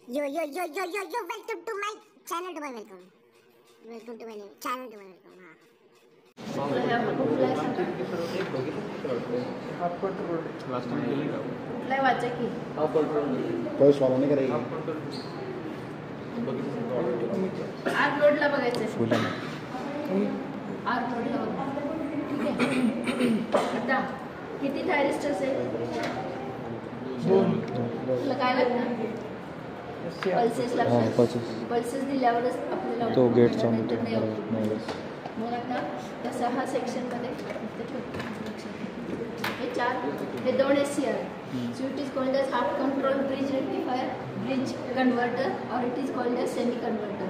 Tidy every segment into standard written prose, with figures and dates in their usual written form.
Yo, welcome to my channel, to my welcome. Welcome to my channel, to my welcome. किती thyristors आहे? तुला काय लागतं? Pulses लागतात. पल्सेस दिल्यावरच आपल्याला तो गेटचा मग आता तसा हा सेक्शनमध्ये हे दोन SCR so it is called as half control bridge rectifier, bridge converter, और it is called as semi converter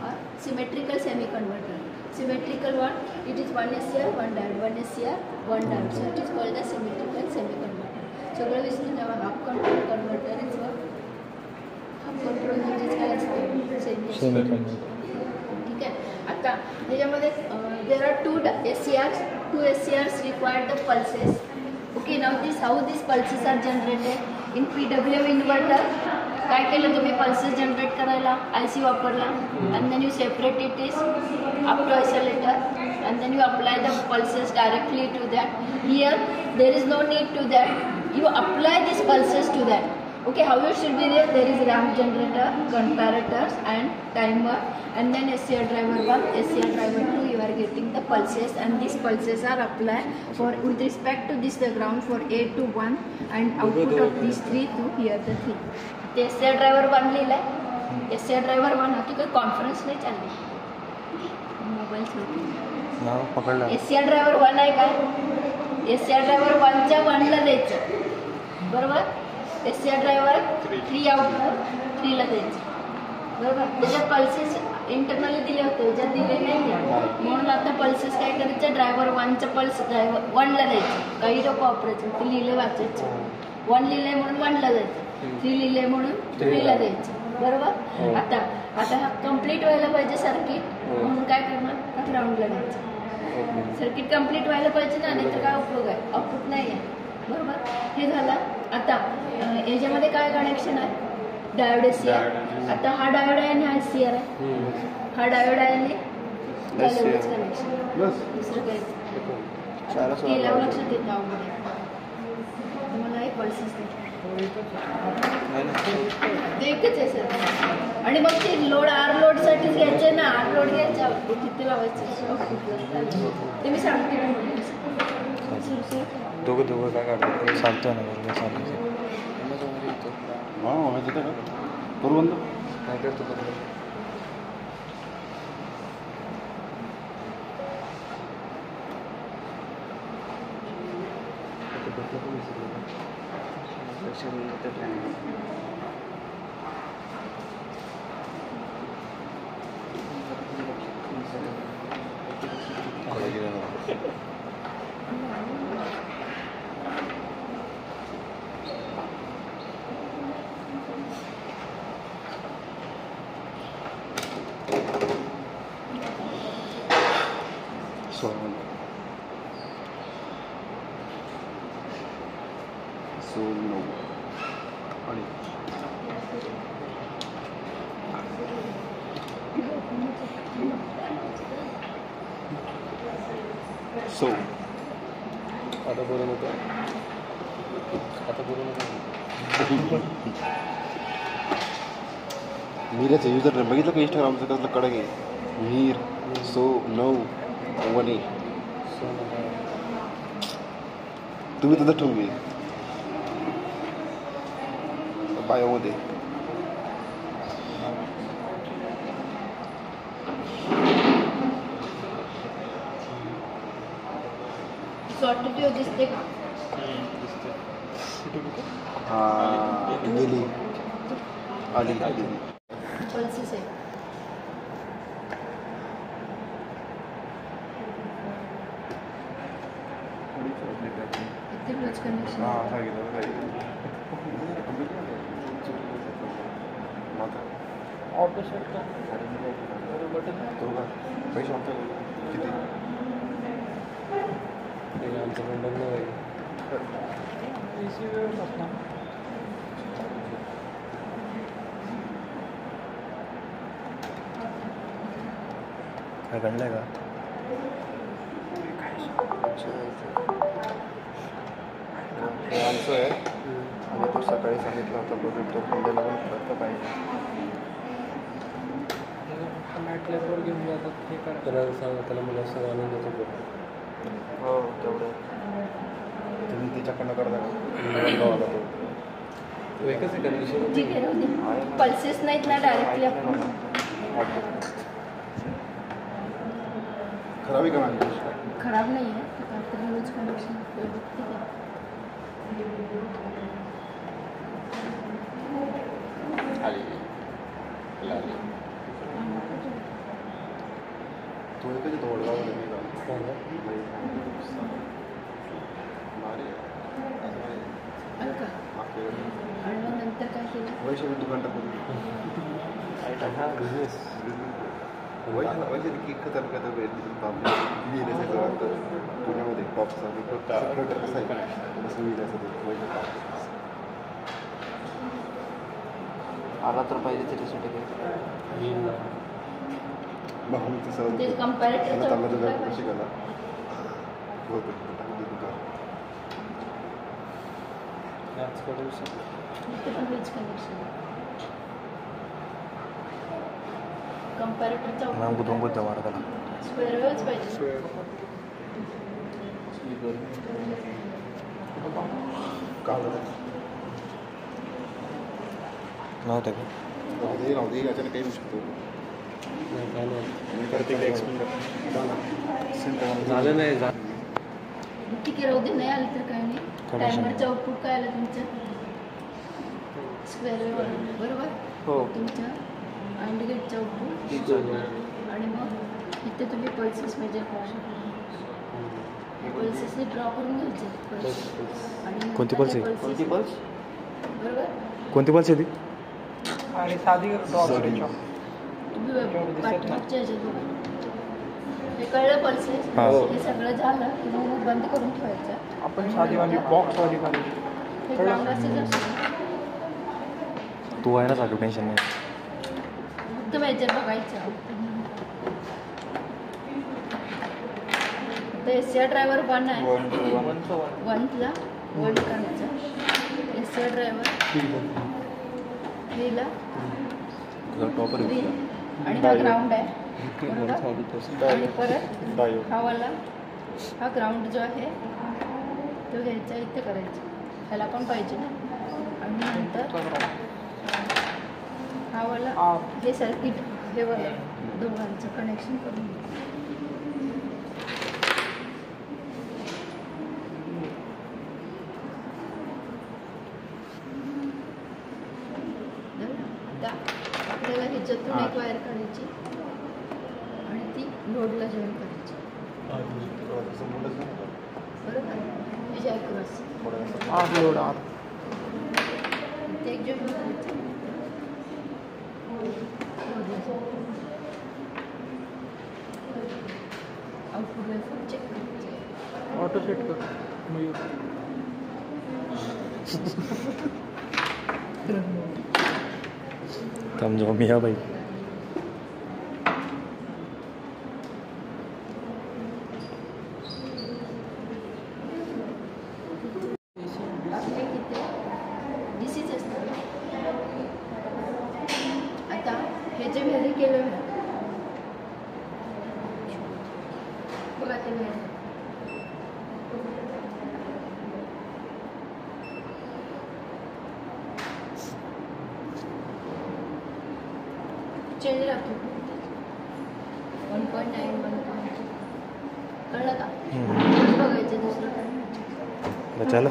और symmetrical semi converter. Symmetrical one, it is one SCR, one diode, one SCR, one diode. So it is called as symmetrical semi-converter. So what is the half control converter is what? Half control म्हणजे काय असतं? Semi-converter. ठीक आहे. आता याच्यामध्ये there are two SCRs require the pulses. Okay, now how these pulses are generated in PWM inverter. काय केलं तुम्ही पल्सेस जनरेट करायला IC वापरला and then you separate it is up to isolator and then you apply the pulses directly to that. Here there is no need to that, you apply these pulses to that. Okay, how it should be there is ramp generator, comparators and timer, and then SCR driver 1, SCR driver 2, you are getting the pulses, and these pulses are applied for with respect to this the ground for A to 1 and output of these 3 to here the 3. ते SCR driver 1 लिहिलाय. SCR driver 1 होती काही conference नाही चालली mobile पकडला. SCR driver 1 आहे काय? SCR driver 1च्या 1ला द्यायचं बरोबर. SCR ड्रायव्हर 3 आउटपुट 3ला द्यायचं बरोबर. त्याच्यात पल्सेस इंटरनली दिले होते, ज्यात दिले नाही म्हणून आता पल्सेस काय करायचं, ड्रायव्हर 1चं पल्स ड्रायव्हर 1ला द्यायचं. काही लोक वापरायचं ते लिहिले वाचायचं. 1 लिहिलंय म्हणून 1ला द्यायचं, 3 लिहिले म्हणून 3ला द्यायचं बरोबर. आता हा कम्प्लीट व्हायला पाहिजे सर्किट, म्हणून काय करणार ग्राउंडला द्यायचं. सर्किट कम्प्लीट व्हायला पाहिजे ना, नाही तर काय उपयोग आहे, आउटपुट नाही आहे बरोबर. हे झालं. आता याच्यामध्ये काय कनेक्शन आहे, डायोड SCR. आता हा डायोड आहे आणि हा SCR आहे. हा डायोड आहे आणि कनेक्शन दुसरं काही केल्यावर लक्षात येतं अवघड मला एक पल्सेस ते एकच आहे सर. आणि मग ते लोड लोडसाठीच घ्यायचे ना, लोड घ्यायचं किती लावायचं ते मी सांगते. दोघं काय काढतो सांगतो ना बरोबर काय करतो आता बोलून होतं मीराचं युजर बघितलं का इंस्टाग्रामचं कसलं कडक आहे, मीर 109 तुम्ही तसं ठेवून घे बायोमध्ये. ऑटोट्यून दिसते का? गेली आली पल्सेस आहे. कनेक्शन ऑटो शॉट का पैसे किती आमचं पण बंद होईल. काय घडलंय का? हे आमचं आहे आणि तो सकाळी सांगितला होता बघून तो खंड्याला पण करता पाहिजे. मॅटलॅबवर घेऊन जातात हे करा त्याला सांगा त्याला मला असं आनंदाचं करतो. हो तेवढं तुम्ही त्याच्याकडनं करता का? आला तो एकच आहे कंडिशन ठीक आहे, राहू दे. पल्सेस नाहीत ना डायरेक्टली आपण खराब आहे का माझी? खराब नाही आहे, काहीतरी यूज कनेक्शन ठीक आहे. तो एकच धोडला वगैरे नाही ऐका आणि मग नंतर काय केलं? वैशाली दुकान टाकून बिझनेस वैशाली केक खतर लिहिलं सगळं आता पुण्यामध्ये टॉपचा सेक्रेटर कसं आहे कसं लिहिलं असं वैशाली आला तर पाहिजे त्याच्यासाठी मग ते सर्व ते कंपॅरेटिव्ह चांगलं कशी करा होतं दुकान इथे पण वीज कनेक्शन कंपॅरेटिव्ह नाम गुदून गुद्दा मारा त्याला. स्क्वेअर वेव्हच पाहिजे. नव्हतं का? राहू याच्याने काही होऊ शकतो झालं नाही ठीक आहे, राहू दे. नाही आलं तर काय नाही. Connection. टायमरचं आउटपुट काय आलं तुमचं? स्क्वेअर वेव्ह बरोबर. हो तुमचं अँड गेटचं आउटपुट आणि मग इथे तुम्ही पल्सेस मेजर करू शकता. पल्सेसने ड्रॉ करून घ्यायचे आणि कोणती pulse आहे? कोणती पल्स? बरोबर. कोणती पल्स आहे ती? आणि साधी तुम्ही पाठीमागच्या ह्याच्यात बघा. हे कळलं पल्सेस. हां. हे सगळं झालं की मग बंद करून ठेवायचं. आपण साधीवाली बॉक्सवाली पाहिजे. हे ग्राउंड असेच असतं. तू आहे ना चालू, टेन्शन नाही. फक्त मेजर बघायचं. तर S C R driver one आहे. वनला वन करायचं. एस सी आर ड्रायव्हर थ्रीला टॉपर थ्री आणि हा ग्राउंड आहे बरोबर. आणि परत हा वाला हा ग्राउंड जो आहे तो घ्यायचा इथे करायचा. ह्याला पण पाहिजे ना. आणि नंतर हा वाला हे सर्किट हे वाला दोघांचं कनेक्शन करून घ्या. आपल्याला ह्याच्यातून एक वायर काढायची आणि ती लोडला जॉईन करायची बरोबर. ह्याच्या अक्रॉस ते एक जॉईन करायचं आउटपुट वेव्हफॉर्म चेक करायचं. ऑटो सेट कर. समझो मियाँ भाई. आपल्या तिथे डिसीज असतात. आता हे जे व्हेरी केलं ना बघा ते व्हेरी चेंज राहतो 1.9 1.9 कळलं का? बघायचं दुसरं काय. चला